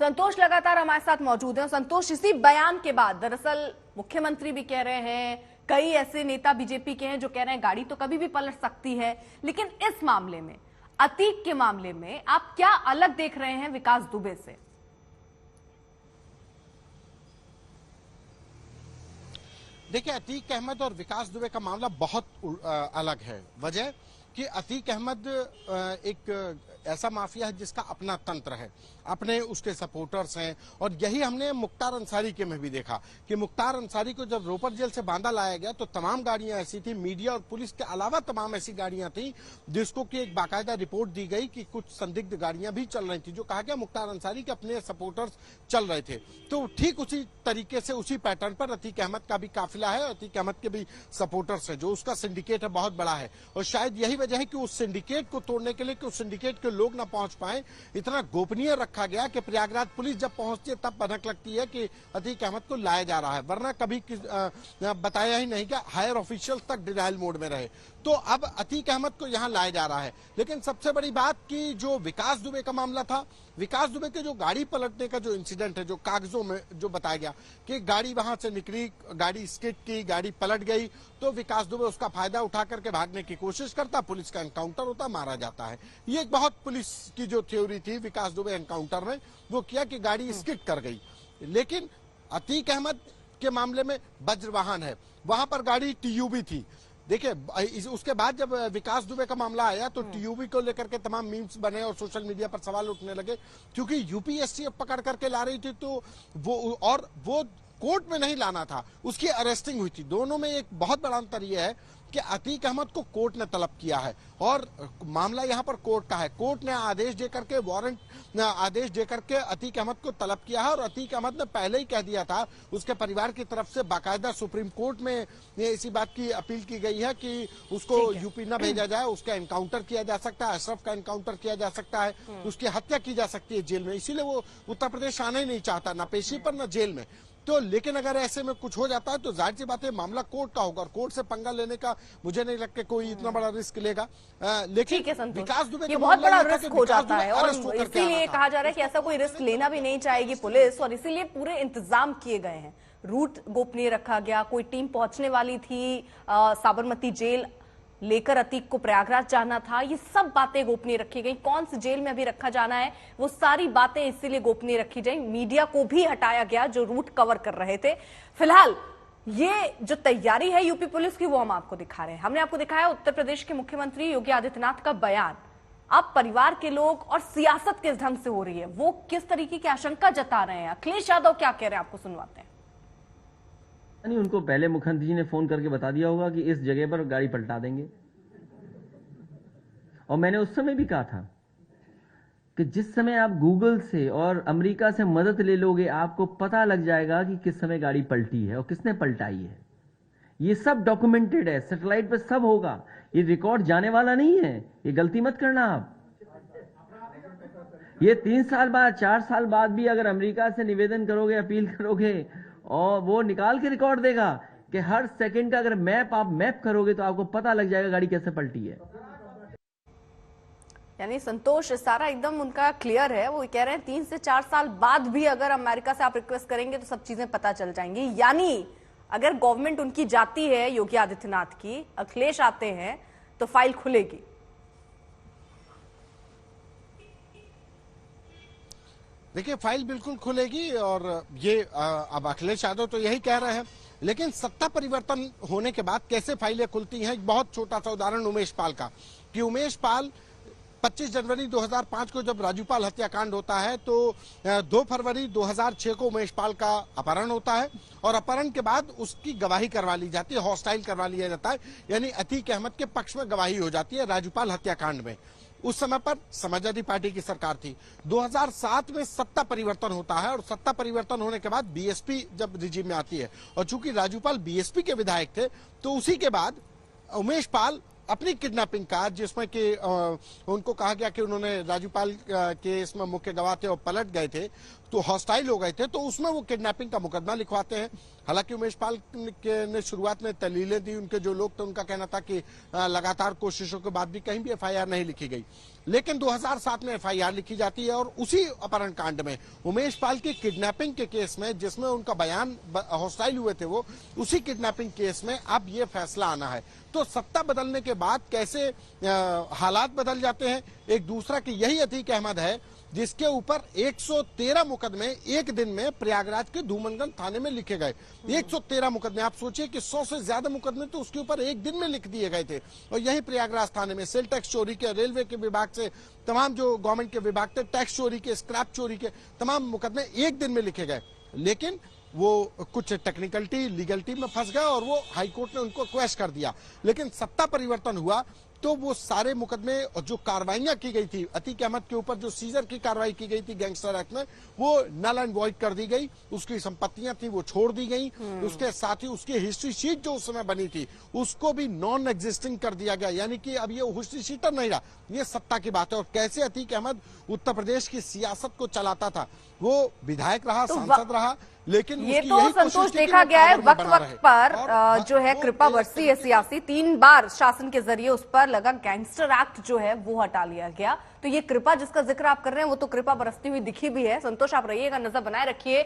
संतोष लगातार हमारे साथ मौजूद हैं। संतोष, इसी बयान के बाद दरअसल मुख्यमंत्री भी कह रहे हैं, कई ऐसे नेता बीजेपी के हैं जो कह रहे हैं गाड़ी तो कभी भी पलट सकती है, लेकिन इस मामले में, अतीक के मामले में आप क्या अलग देख रहे हैं विकास दुबे से? देखिए, अतीक अहमद और विकास दुबे का मामला बहुत अलग है। वजह कि अतीक अहमद एक ऐसा माफिया है जिसका अपना तंत्र है, अपने उसके सपोर्टर्स हैं। और यही हमने मुख्तार अंसारी के में भी देखा कि मुख्तार अंसारी को जब रोपर जेल से बांधा लाया गया तो तमाम गाड़ियां ऐसी थी, मीडिया और पुलिस के अलावा तमाम ऐसी गाड़ियां थी जिसको कि एक बाकायदा रिपोर्ट दी गई कि कुछ संदिग्ध गाड़ियां भी चल रही थी, जो कहा गया मुख्तार अंसारी के अपने सपोर्टर्स चल रहे थे। तो ठीक उसी तरीके से, उसी पैटर्न पर अतीक अहमद का भी काफिला है, अतीक अहमद के भी सपोर्टर्स है, जो उसका सिंडिकेट है बहुत बड़ा है। और शायद यही वजह है कि उस सिंडिकेट को तोड़ने के लिए, कि उस सिंडिकेट के लोग ना पहुंच पाए, इतना गोपनीय रखा गया कि प्रयागराज पुलिस जब पहुंचती है तब भनक लगती है कि अतीक अहमद को लाया जा रहा है, वरना कभी बताया ही नहीं कि हायर ऑफिशियल्स तक डिनायल मोड में रहे। तो अब अतीक अहमद को यहां लाया जा रहा है। लेकिन सबसे बड़ी बात कि जो विकास दुबे का मामला था, विकास दुबे के जो गाड़ी पलटने का जो इंसिडेंट है, जो कागजों में जो बताया गया कि गाड़ी वहां से निकली, गाड़ी स्किड की, गाड़ी पलट गई, तो विकास दुबे उसका फायदा उठा करके भागने की कोशिश करता, पुलिस का एनकाउंटर होता, मारा जाता है। ये एक बहुत पुलिस की जो थ्योरी थी विकास दुबे एनकाउंटर ने वो किया कि गाड़ी स्किड कर गई। लेकिन अतीक अहमद के मामले में वज्र वाहन है, वहां पर गाड़ी टीयूबी थी। देखिए, उसके बाद जब विकास दुबे का मामला आया तो टीयूबी को लेकर के तमाम मीम्स बने और सोशल मीडिया पर सवाल उठने लगे, क्योंकि यूपीएससी पकड़ करके ला रही थी, तो वो कोर्ट में नहीं लाना था, उसकी अरेस्टिंग हुई थी। दोनों में एक बहुत बड़ा अंतर यह है कि अतीक अहमद को कोर्ट ने तलब किया है और मामला यहां पर कोर्ट का है। कोर्ट ने आदेश देकर के, वारंट आदेश देकर के अतीक अहमद को तलब किया है। और अतीक अहमद ने पहले ही कह दिया था, उसके परिवार की तरफ से बाकायदा सुप्रीम कोर्ट में इसी बात की अपील की गई है कि उसको यूपी न भेजा जाए, उसका एनकाउंटर किया जा सकता है, अशरफ का एनकाउंटर किया जा सकता है, उसकी हत्या की जा सकती है जेल में। इसीलिए वो उत्तर प्रदेश आना ही नहीं चाहता, न पेशी पर न जेल में। तो लेकिन अगर ऐसे में कुछ हो जाता है तो जाहिर सी बात है मामला कोर्ट का होगा, और कोर्ट से पंगा लेने का मुझे नहीं लगता कोई इतना बड़ा रिस्क लेगा। लेकिन विकास दुबे ये बहुत बड़ा रिस्क हो जाता है और इसीलिए कहा जा रहा है कि ऐसा कोई रिस्क लेना भी नहीं चाहेगी पुलिस, और इसीलिए पूरे इंतजाम किए गए हैं। रूट गोपनीय रखा गया, कोई टीम पहुंचने वाली थी साबरमती जेल लेकर अतीक को प्रयागराज जाना था, ये सब बातें गोपनीय रखी गई। कौन सी जेल में अभी रखा जाना है, वो सारी बातें इसीलिए गोपनीय रखी गई। मीडिया को भी हटाया गया जो रूट कवर कर रहे थे। फिलहाल ये जो तैयारी है यूपी पुलिस की, वो हम आपको दिखा रहे हैं। हमने आपको दिखाया उत्तर प्रदेश के मुख्यमंत्री योगी आदित्यनाथ का बयान। अब परिवार के लोग और सियासत किस ढंग से हो रही है, वो किस तरीके की आशंका जता रहे हैं, अखिलेश यादव क्या कह रहे हैं, आपको सुनवाते हैं। नहीं, उनको पहले मुख्यमंत्री जी ने फोन करके बता दिया होगा कि इस जगह पर गाड़ी पलटा देंगे। और मैंने उस समय भी कहा था कि जिस समय आप गूगल से और अमेरिका से मदद ले लोगे, आपको पता लग जाएगा कि किस समय गाड़ी पलटी है और किसने पलटाई है। ये सब डॉक्यूमेंटेड है, सैटेलाइट पर सब होगा, ये रिकॉर्ड जाने वाला नहीं है। ये गलती मत करना आप। ये 3 साल बाद, 4 साल बाद भी अगर अमेरिका से निवेदन करोगे, अपील करोगे, और वो निकाल के रिकॉर्ड देगा कि हर सेकंड का अगर आप मैप करोगे तो आपको पता लग जाएगा गाड़ी कैसे पलटी है। यानी संतोष, सारा एकदम उनका क्लियर है। वो कह रहे हैं 3 से 4 साल बाद भी अगर अमेरिका से आप रिक्वेस्ट करेंगे तो सब चीजें पता चल जाएंगी। यानी अगर गवर्नमेंट उनकी जाती है, योगी आदित्यनाथ की, अखिलेश आते हैं, तो फाइल खुलेगी। देखिए, फाइल बिल्कुल खुलेगी। और ये अब अखिलेश यादव तो यही कह रहे हैं, लेकिन सत्ता परिवर्तन होने के बाद कैसे फाइलें खुलती हैं, एक बहुत छोटा सा उदाहरण उमेश पाल का, कि उमेश पाल 25 जनवरी 2005 को जब राजूपाल हत्याकांड होता है तो 2 फरवरी 2006 को उमेश पाल का अपहरण होता है, और अपहरण के बाद उसकी गवाही करवा ली जाती है, हॉस्टाइल करवा लिया जाता है, यानी अतीक अहमद के पक्ष में गवाही हो जाती है राजूपाल हत्याकांड में। उस समय पर समाजवादी पार्टी की सरकार थी। 2007 में सत्ता परिवर्तन होता है, और सत्ता परिवर्तन होने के बाद बीएसपी जब रिजीम में आती है, और चूंकि राजूपाल बीएसपी के विधायक थे, तो उसी के बाद उमेश पाल अपनी किडनैपिंग का, जिसमें कि उनको कहा गया कि उन्होंने राजूपाल के इसमें मुख्य गवाह थे और पलट गए थे, तो हॉस्टाइल हो गए थे, तो उसमें वो किडनैपिंग का मुकदमा लिखवाते हैं। हालांकि उमेश पाल ने शुरुआत में दलीलें दी, उनके जो लोग थे उनका कहना था कि लगातार कोशिशों के बाद भी कहीं भी एफआईआर नहीं लिखी गई, लेकिन 2007 में एफआईआर लिखी जाती है और उसी अपहरण कांड में उमेश पाल की किडनैपिंग के केस में, जिसमें उनका बयान हॉस्टाइल हुए थे वो, उसी किडनैपिंग केस में अब ये फैसला आना है। तो सत्ता बदलने के बाद कैसे हालात बदल जाते हैं। एक दूसरा कि यही अतीक अहमद है जिसके ऊपर 113 मुकदमे एक दिन में प्रयागराज के धूमनगंज थाने में लिखे गए। 113 मुकदमे, आप सोचिए कि 100 से ज्यादा मुकदमे तो उसके ऊपर एक दिन में लिख दिए गए थे। और यही प्रयागराज थाने में सेल टैक्स चोरी के, रेलवे के विभाग से तमाम जो गवर्नमेंट के विभाग थे, टैक्स चोरी के, स्क्रैप चोरी के तमाम मुकदमे एक दिन में लिखे गए। लेकिन वो कुछ टेक्निकलिटी, लीगलिटी में फंस गया और वो हाईकोर्ट ने उनको क्वेश कर दिया। लेकिन सत्ता परिवर्तन हुआ तो वो सारे मुकदमे और जो कार्रवाइयां की गई थी अतीक अहमद के ऊपर, जो सीजर की कार्रवाई की गई थी गैंगस्टर एक्ट में, वो नल एंड वॉइड कर दी गई। उसकी संपत्तियां थी वो छोड़ दी गई। उसके साथ ही उसकी हिस्ट्री शीट जो उस समय बनी थी उसको भी नॉन एग्जिस्टिंग कर दिया गया, यानी कि अब ये हिस्ट्री शीटर नहीं रहा। ये सत्ता की बात है। और कैसे अतीक अहमद उत्तर प्रदेश की सियासत को चलाता था, वो विधायक रहा, सांसद रहा, लेकिन ये तो संतोष देखा गया है वक्त वक्त पर जो है कृपा बरसी है सियासी। 3 बार शासन के जरिए उस पर लगा गैंगस्टर एक्ट जो है वो हटा लिया गया। तो ये कृपा जिसका जिक्र आप कर रहे हैं वो तो कृपा बरसती हुई दिखी भी है। संतोष, आप रहिएगा, नजर बनाए रखिए।